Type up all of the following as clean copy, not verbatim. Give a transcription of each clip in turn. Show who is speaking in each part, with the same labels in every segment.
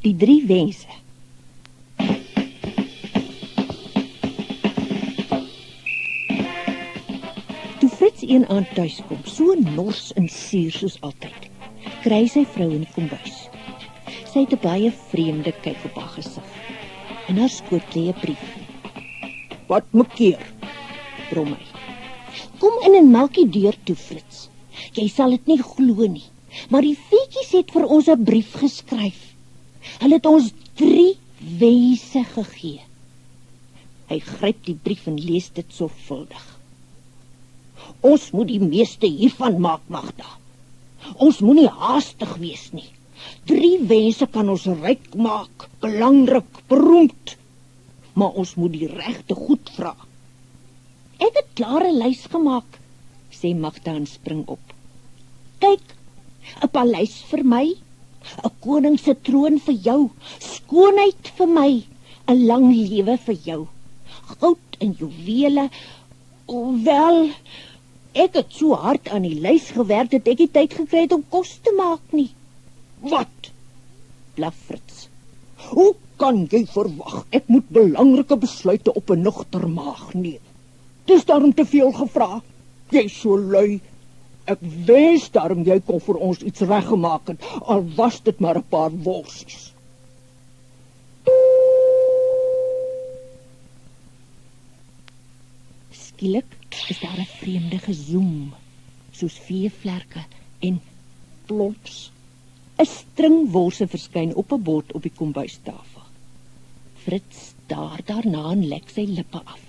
Speaker 1: Die 3 wense. Toe Frits een aand thuis kom, so nors en suur soos altyd, kry sy vrou in die kombuis. Sy het 'n baie vreemde kyk op haar gesig. In haar skoot lê 'n brief.
Speaker 2: Wat mekeer?
Speaker 1: Brom hy. Kom in en maak die deur toe, Frits. Jy sal dit nie glo nie, maar die feetjies het vir ons 'n brief geskryf. Hulle het ons 3 wense gegee. Hy gryp die brief en lees dit sorgvuldig. Ons moet die meeste hiervan maak, Magda. Ons moenie haastig wees nie. 3 wense kan ons ryk maak, belangrik, beroemd. Maar ons moet die regte goed vra. Ek het klaar 'n lys gemaak, sê Magda en spring op. Kyk, 'n paleis vir my, 'n koning se troon vir jou, skoonheid vir my, 'n lang lewe vir jou, goud en juwele. Wel, ek het so hard aan die lys gewerk dat ek nie tyd gekry het om kos te maak nie.
Speaker 2: Wat?
Speaker 1: Blaf Frits.
Speaker 2: Hoe kan jy verwag ek moet belangrike besluite op 'n nugter maag neem? Dis daarom te veel gevra. Jy's so lui. Ek wens daarom jy kon vir ons iets reggemaak het, al was dit maar 'n paar worsies.
Speaker 1: Skielik is daar 'n vreemde gezoem, soos veevlerke en plops. 'n String worse verskyn op 'n bord op die kombuistafel. Frits staar daarna en lek sy lippe af.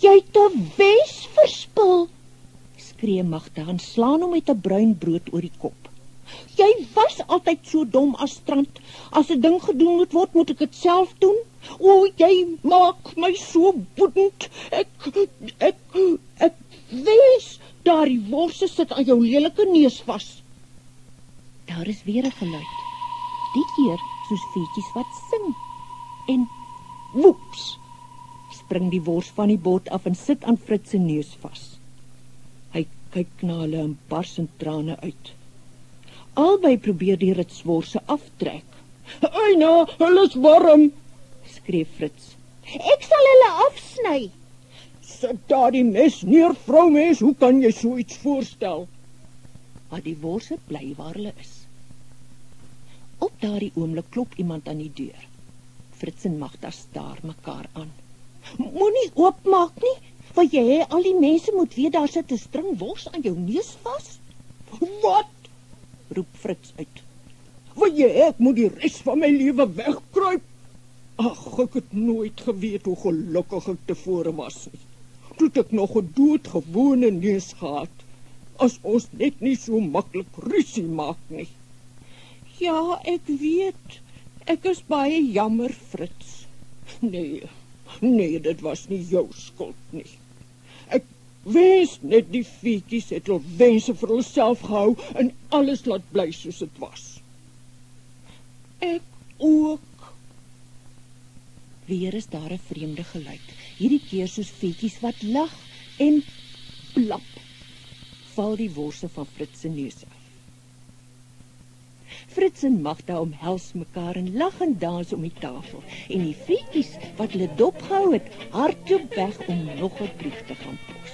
Speaker 1: Jy het 'n wens verspil, skree Magda en slaan hom met 'n bruin brood oor die kop. Jy was altyd so dom as strand. As 'n ding gedoen moet ek dit self doen. O, jy maak my so woedend. Ek wens daardie worse sit aan jou lelike neus vas. Daar is weer 'n geluid. Die keer soos veetjies wat sing. En woeps, spring die wors van die bord af en sit aan Frits se neus vas. Hy kyk na hulle en bars in trane uit. Albei probeer die ritsworse aftrek.
Speaker 2: Eina, hulle is warm,
Speaker 1: skree Frits. Ek sal hulle afsny.
Speaker 2: Sit daar die mes neer, vroumens, hoe kan jy so iets voorstel?
Speaker 1: Maar die worse bly waar hulle is. Op daardie oomblik klop iemand aan die deur. Frits en Magda staar mekaar aan. Moenie oopmaak nie, want jy al die mense moet weet daar sit 'n string wors aan jou neus vas.
Speaker 2: Wat?
Speaker 1: Roep Frits uit.
Speaker 2: Wil jy ek moet die res van my lewe wegkruip? Ag, ek het nooit geweet hoe gelukkig ek tevore was nie. Toe ek nog 'n doodgewone neus gehad, as ons net nie so maklik rusie maak nie. Ja, ek weet. Ek is baie jammer, Frits. Nee, dit was nie jou skuld nie. Ek wens net die veetjies het hul wense vir hulself gehou en alles laat bly soos dit was. Ek ook.
Speaker 1: Weer is daar 'n vreemde geluid. Hierdie keer soos veetjies wat lag en plap. Val die worse van Frits se neus af. Frits en Magda omhels mekaar en lag en dans om die tafel. En die veetjies wat hulle dopgehou het, hardloop weg om nog 'n brief te gaan pos.